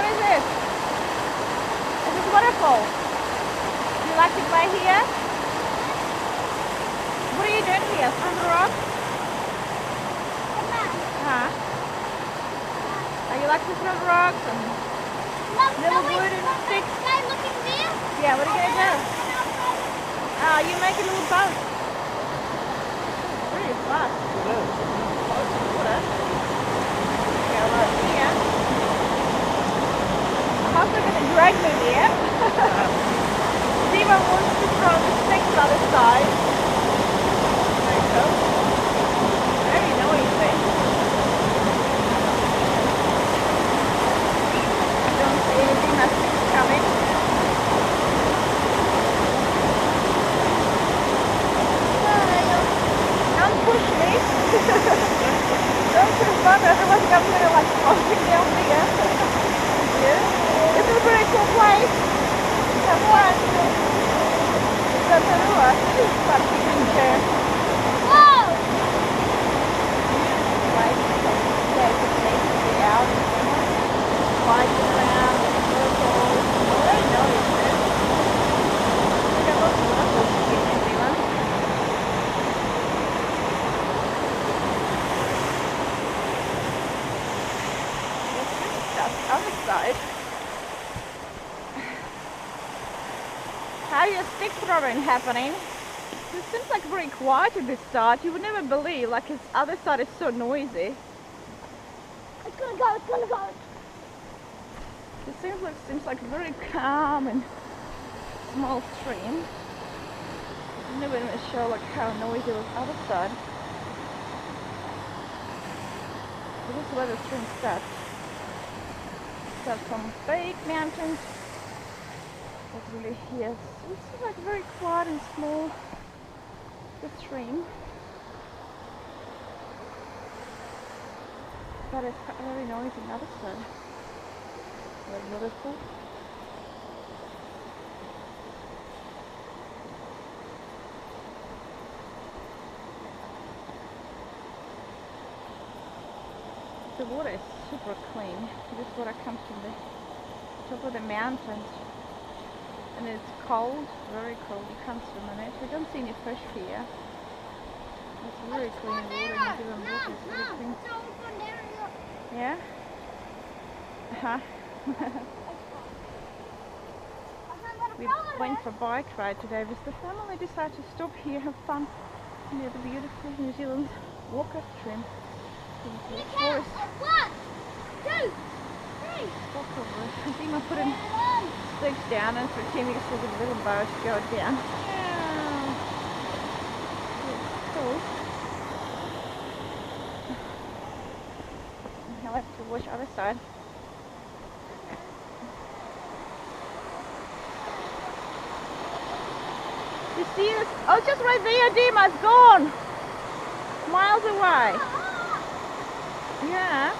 is this? Is this waterfall? Do you like to play here? What are you doing here? On the rock? Huh? Oh, you like to throw rocks and little wooden sticks? Looking there? Yeah, what are you going to do? Oh, you make a little boat. Pretty fast. Water. Go right here. I hope they're going to drag me there. Dima wants to throw the sticks on the other side. There you go. Very noisy. I don't see any Dima sticks coming. Don't push me. Don't push me, otherwise I'm going to like floating down here. Yeah. This is a very cool place. Have fun. It's a little parking chair. Whoa! Like, yeah, it's safe to be out. Sliding around in circles. Very noisy. I got lots of levels in New Zealand. The other side. How is stick throwing happening? It seems like very quiet at this side. You would never believe, like this other side is so noisy. It's gonna go, it's gonna go. It seems like a very calm and small stream. You never even show like how noisy was the other side. So this is where the stream starts. Starts from big mountains. That's really here. So it's like very quiet and small, the stream. But it's very noisy on the other side. Very waterfall. The water is super clean. This water comes from the top of the mountains. And it's cold, very cold. You can't swim in it. We don't see any fish here. It's very clean water. New Zealand water is very clean. Yeah? Uh-huh. We went for a bike ride today because the family decided to stop here, have fun near the beautiful New Zealand Walker Stream. Forest. 1, 2, 3. Walk over. I think I put in sticks down and for Timmy to see the little boat go down. Yeah. It's cool. Now I have to watch the other side. You see this? Oh, it's just right there, Dima. It's gone. Miles away. Yeah.